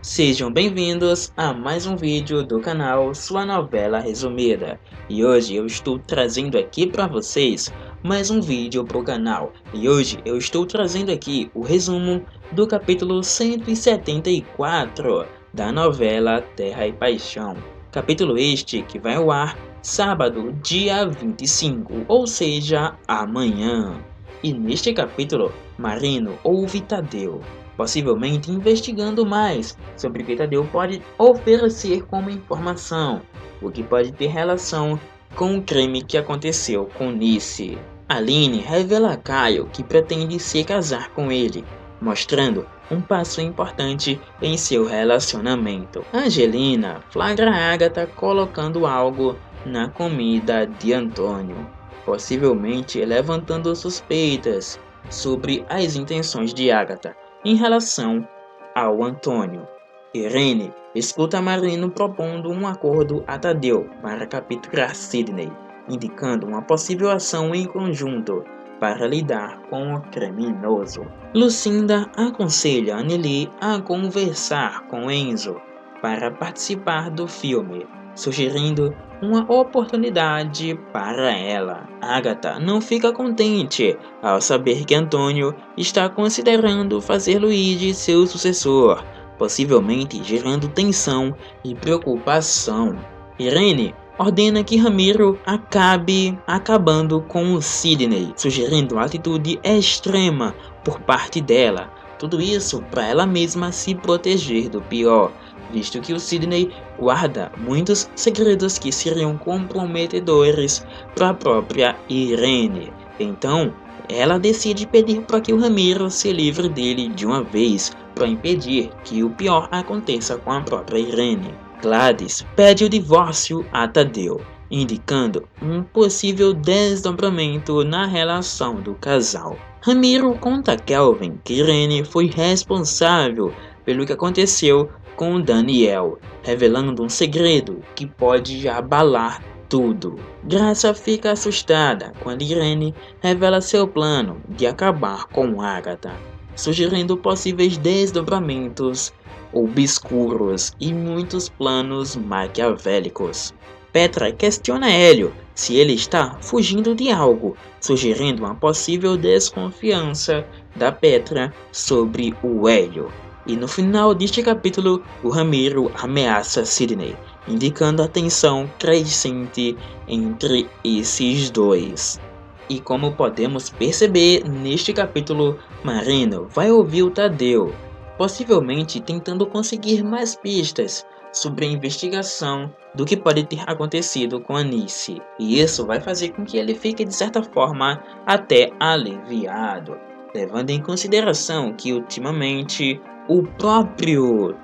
Sejam bem-vindos a mais um vídeo do canal Sua Novela Resumida. E hoje eu estou trazendo aqui para vocês mais um vídeo para o canal. E hoje eu estou trazendo aqui o resumo do capítulo 174 da novela Terra e Paixão. Capítulo este que vai ao ar sábado, dia 25, ou seja, amanhã. E neste capítulo, Marino ouve Tadeu, possivelmente investigando mais sobre o que Tadeu pode oferecer como informação, o que pode ter relação com o crime que aconteceu com Nice. Aline revela a Caio que pretende se casar com ele, mostrando um passo importante em seu relacionamento. Angelina flagra Agatha colocando algo na comida de Antônio, possivelmente levantando suspeitas sobre as intenções de Agatha em relação ao Antônio. Irene escuta Marino propondo um acordo a Tadeu para capturar Sidney, indicando uma possível ação em conjunto para lidar com o criminoso. Lucinda aconselha Anneli a conversar com Enzo para participar do filme, sugerindo uma oportunidade para ela. Agatha não fica contente ao saber que Antônio está considerando fazer Luigi seu sucessor, possivelmente gerando tensão e preocupação. Irene ordena que Ramiro acabe acabando com o Sidney, sugerindo uma atitude extrema por parte dela. Tudo isso para ela mesma se proteger do pior, visto que o Sidney guarda muitos segredos que seriam comprometedores para a própria Irene. Então, ela decide pedir para que o Ramiro se livre dele de uma vez, para impedir que o pior aconteça com a própria Irene. Gladys pede o divórcio a Tadeu, indicando um possível desdobramento na relação do casal. Ramiro conta a Kelvin que Irene foi responsável pelo que aconteceu com Daniel, revelando um segredo que pode abalar tudo. Graça fica assustada quando Irene revela seu plano de acabar com Agatha, sugerindo possíveis desdobramentos obscuros e muitos planos maquiavélicos. Petra questiona Hélio se ele está fugindo de algo, sugerindo uma possível desconfiança da Petra sobre o Hélio. E no final deste capítulo, o Ramiro ameaça Sidney, indicando a tensão crescente entre esses dois. E como podemos perceber neste capítulo, Marino vai ouvir o Tadeu, possivelmente tentando conseguir mais pistas sobre a investigação do que pode ter acontecido com Anice. E isso vai fazer com que ele fique de certa forma até aliviado, levando em consideração que ultimamente o próprio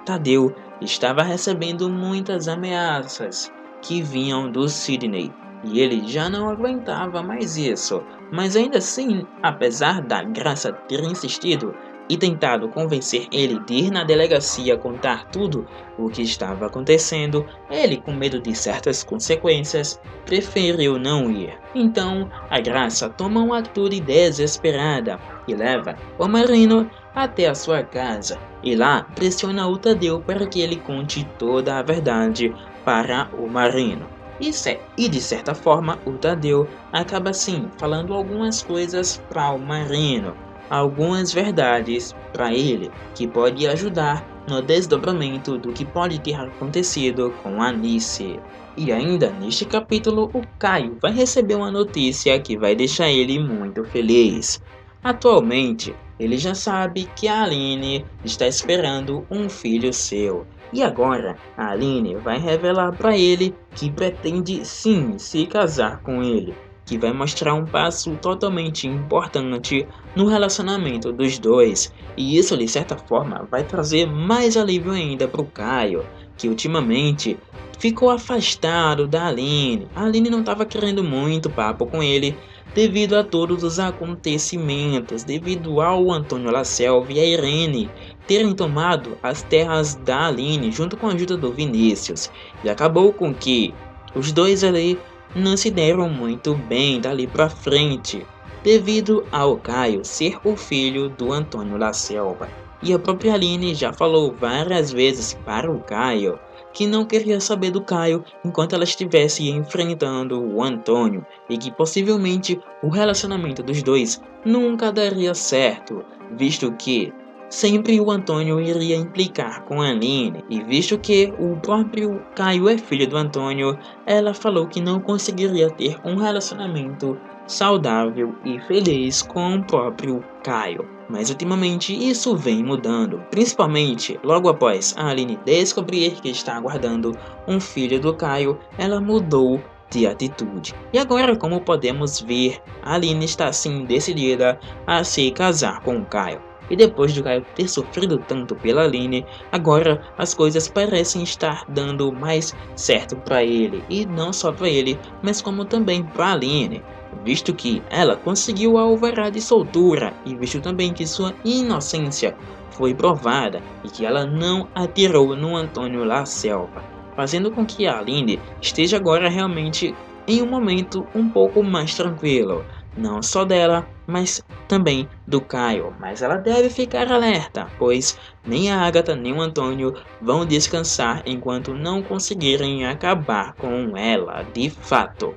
Tadeu estava recebendo muitas ameaças que vinham do Sidney, e ele já não aguentava mais isso. Mas ainda assim, apesar da Graça ter insistido e tentado convencer ele de ir na delegacia contar tudo o que estava acontecendo, ele, com medo de certas consequências, preferiu não ir. Então, a Graça toma uma atitude desesperada e leva o Marino até a sua casa, e lá pressiona o Tadeu para que ele conte toda a verdade para o Marino. E de certa forma o Tadeu acaba sim falando algumas coisas para o Marino, algumas verdades para ele que pode ajudar no desdobramento do que pode ter acontecido com Anice. E ainda neste capítulo, o Caio vai receber uma notícia que vai deixar ele muito feliz. Atualmente, ele já sabe que a Aline está esperando um filho seu. E agora, a Aline vai revelar para ele que pretende sim se casar com ele, que vai mostrar um passo totalmente importante no relacionamento dos dois. E isso, de certa forma, vai trazer mais alívio ainda para o Caio, que ultimamente ficou afastado da Aline. A Aline não estava querendo muito papo com ele, devido a todos os acontecimentos, devido ao Antônio Lacelve e a Irene terem tomado as terras da Aline junto com a ajuda do Vinícius, e acabou com que os dois ali não se deram muito bem dali pra frente, devido ao Caio ser o filho do Antônio Lacelva. E a própria Aline já falou várias vezes para o Caio que não queria saber do Caio enquanto ela estivesse enfrentando o Antônio e que possivelmente o relacionamento dos dois nunca daria certo, visto que sempre o Antônio iria implicar com a Aline, e visto que o próprio Caio é filho do Antônio, ela falou que não conseguiria ter um relacionamento saudável e feliz com o próprio Caio. Mas ultimamente isso vem mudando, principalmente logo após a Aline descobrir que está aguardando um filho do Caio, ela mudou de atitude. E agora, como podemos ver, a Aline está sim decidida a se casar com o Caio. E depois do Caio ter sofrido tanto pela Aline, agora as coisas parecem estar dando mais certo para ele. E não só para ele, mas como também para a Aline, visto que ela conseguiu a alvará de soltura e visto também que sua inocência foi provada e que ela não atirou no Antônio La Selva, fazendo com que a Aline esteja agora realmente em um momento um pouco mais tranquilo, não só dela, mas também do Caio. Mas ela deve ficar alerta, pois nem a Agatha nem o Antônio vão descansar enquanto não conseguirem acabar com ela de fato.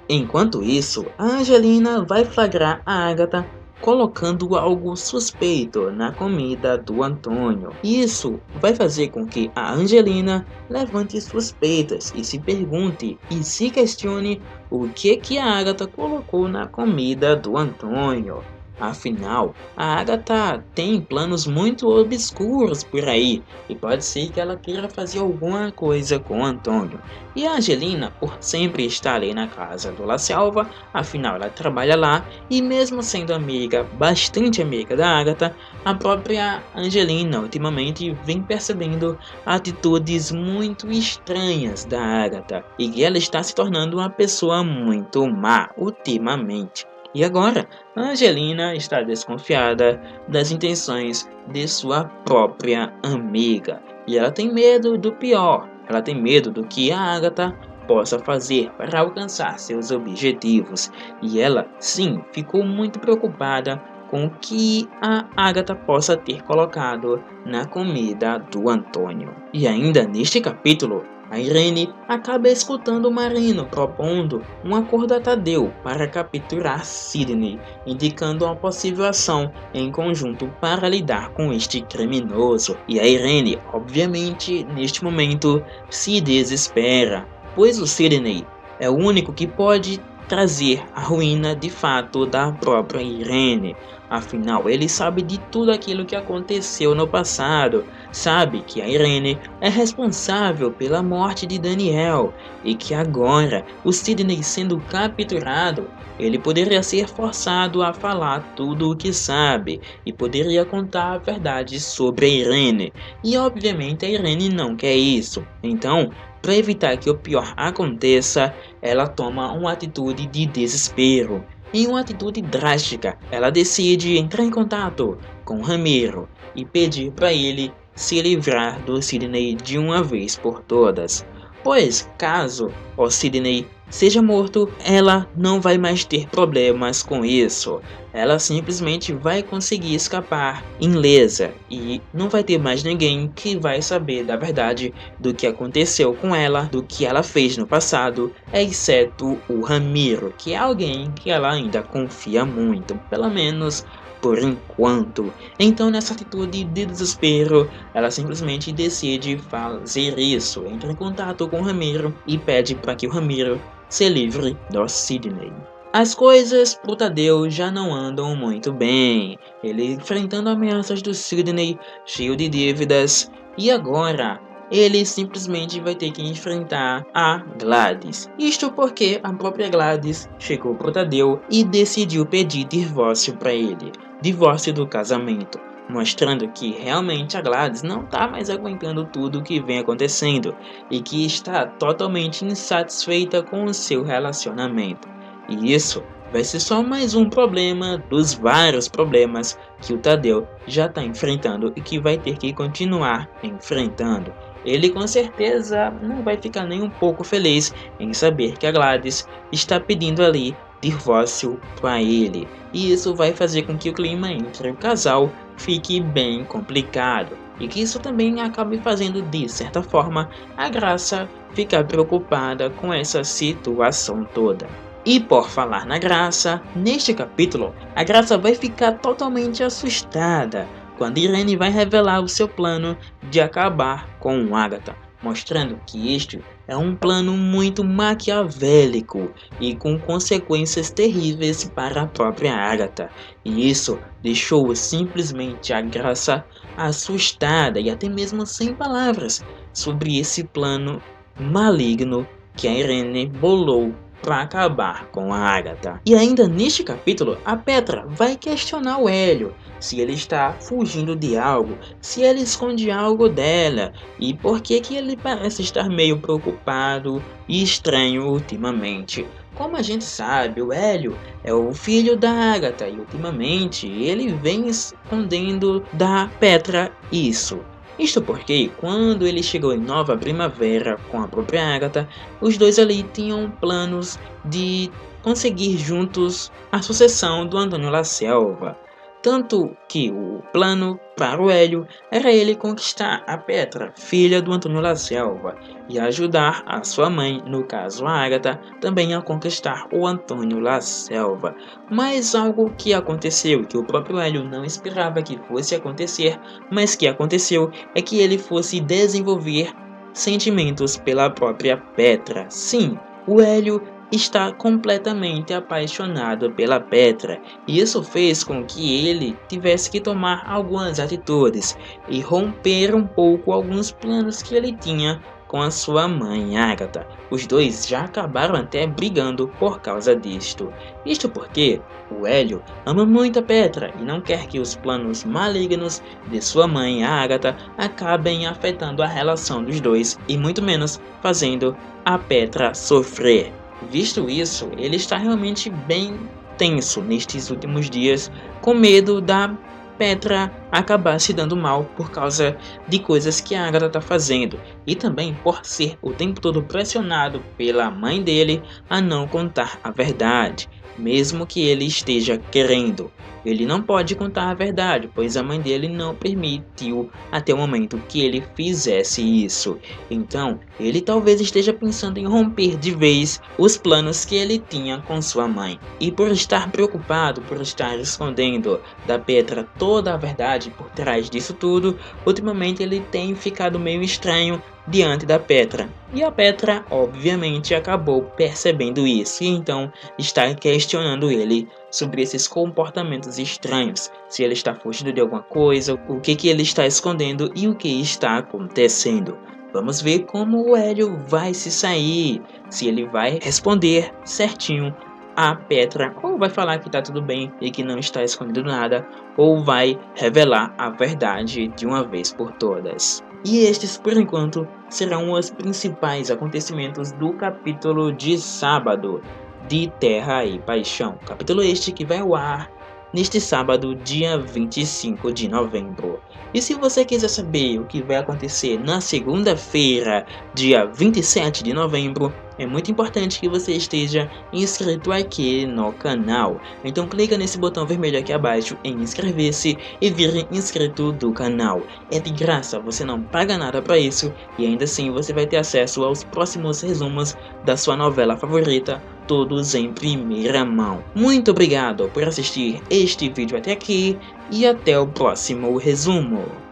Enquanto isso, a Angelina vai flagrar a Agatha colocando algo suspeito na comida do Antônio. Isso vai fazer com que a Angelina levante suspeitas e se pergunte e se questione o que a Agatha colocou na comida do Antônio. Afinal, a Agatha tem planos muito obscuros por aí e pode ser que ela queira fazer alguma coisa com o Antônio. E a Angelina, por sempre estar ali na casa do La Selva, afinal ela trabalha lá, e mesmo sendo amiga, bastante amiga da Agatha, a própria Angelina ultimamente vem percebendo atitudes muito estranhas da Agatha, e que ela está se tornando uma pessoa muito má ultimamente. E agora, a Angelina está desconfiada das intenções de sua própria amiga, e ela tem medo do pior. Ela tem medo do que a Agatha possa fazer para alcançar seus objetivos, e ela, sim, ficou muito preocupada com o que a Agatha possa ter colocado na comida do Antônio. E ainda neste capítulo, a Irene acaba escutando o Marino propondo um acordo a Tadeu para capturar Sidney, indicando uma possível ação em conjunto para lidar com este criminoso. E a Irene, obviamente, neste momento, se desespera, pois o Sidney é o único que pode trazer a ruína de fato da própria Irene. Afinal, ele sabe de tudo aquilo que aconteceu no passado, sabe que a Irene é responsável pela morte de Daniel e que agora, o Sidney sendo capturado, ele poderia ser forçado a falar tudo o que sabe e poderia contar a verdade sobre a Irene. E obviamente a Irene não quer isso. Então, para evitar que o pior aconteça, ela toma uma atitude de desespero. Em uma atitude drástica, ela decide entrar em contato com Ramiro e pedir para ele se livrar do Sidney de uma vez por todas. Pois, caso o Sidney seja morto, ela não vai mais ter problemas com isso. Ela simplesmente vai conseguir escapar ilesa e não vai ter mais ninguém que vai saber da verdade do que aconteceu com ela, do que ela fez no passado, exceto o Ramiro, que é alguém que ela ainda confia muito, pelo menos por enquanto. Então, nessa atitude de desespero, ela simplesmente decide fazer isso, entra em contato com o Ramiro e pede para que o Ramiro se livre do Sidney. As coisas pro Tadeu já não andam muito bem, ele enfrentando ameaças do Sidney, cheio de dívidas, e agora ele simplesmente vai ter que enfrentar a Gladys. Isto porque a própria Gladys chegou pro Tadeu e decidiu pedir divórcio para ele, divórcio do casamento, mostrando que realmente a Gladys não está mais aguentando tudo o que vem acontecendo e que está totalmente insatisfeita com o seu relacionamento. E isso vai ser só mais um problema dos vários problemas que o Tadeu já está enfrentando e que vai ter que continuar enfrentando. Ele com certeza não vai ficar nem um pouco feliz em saber que a Gladys está pedindo ali divórcio para ele. E isso vai fazer com que o clima entre o casal fique bem complicado e que isso também acabe fazendo, de certa forma, a Graça ficar preocupada com essa situação toda. E por falar na Graça, neste capítulo, a Graça vai ficar totalmente assustada quando Irene vai revelar o seu plano de acabar com Agatha, mostrando que este é um plano muito maquiavélico e com consequências terríveis para a própria Agatha. E isso deixou simplesmente a Graça assustada e até mesmo sem palavras sobre esse plano maligno que a Irene bolou para acabar com a Agatha. E ainda neste capítulo, a Petra vai questionar o Hélio se ele está fugindo de algo, se ele esconde algo dela e por que ele parece estar meio preocupado e estranho ultimamente. Como a gente sabe, o Hélio é o filho da Agatha e ultimamente ele vem escondendo da Petra isso. Isto porque, quando ele chegou em Nova Primavera com a própria Agatha, os dois ali tinham planos de conseguir juntos a sucessão do Antônio La Selva. Tanto que o plano para o Hélio era ele conquistar a Petra, filha do Antônio La Selva, e ajudar a sua mãe, no caso a Agatha, também a conquistar o Antônio La Selva. Mas algo que aconteceu, que o próprio Hélio não esperava que fosse acontecer, mas que aconteceu, é que ele fosse desenvolver sentimentos pela própria Petra. Sim, o Hélio está completamente apaixonado pela Petra, e isso fez com que ele tivesse que tomar algumas atitudes e romper um pouco alguns planos que ele tinha com a sua mãe Agatha. Os dois já acabaram até brigando por causa disto. Isto porque o Hélio ama muito a Petra e não quer que os planos malignos de sua mãe Agatha acabem afetando a relação dos dois e muito menos fazendo a Petra sofrer. Visto isso, ele está realmente bem tenso nestes últimos dias, com medo da Petra acabar se dando mal por causa de coisas que a Agatha está fazendo, e também por ser o tempo todo pressionado pela mãe dele a não contar a verdade, mesmo que ele esteja querendo. Ele não pode contar a verdade, pois a mãe dele não permitiu até o momento que ele fizesse isso. Então, ele talvez esteja pensando em romper de vez os planos que ele tinha com sua mãe. E por estar preocupado, por estar escondendo da Petra toda a verdade por trás disso tudo, ultimamente ele tem ficado meio estranho diante da Petra. E a Petra, obviamente, acabou percebendo isso e então está questionando ele sobre esses comportamentos estranhos, se ele está fugindo de alguma coisa, o que ele está escondendo e o que está acontecendo. Vamos ver como o Hélio vai se sair, se ele vai responder certinho a Petra, ou vai falar que tá tudo bem e que não está escondendo nada, ou vai revelar a verdade de uma vez por todas. E estes, por enquanto, serão os principais acontecimentos do capítulo de sábado de Terra e Paixão. Capítulo este que vai ao ar neste sábado, dia 25 de novembro. E se você quiser saber o que vai acontecer na segunda-feira, dia 27 de novembro, é muito importante que você esteja inscrito aqui no canal. Então clica nesse botão vermelho aqui abaixo em inscrever-se e vire inscrito do canal. É de graça, você não paga nada para isso e ainda assim você vai ter acesso aos próximos resumos da sua novela favorita, todos em primeira mão. Muito obrigado por assistir este vídeo até aqui e até o próximo resumo.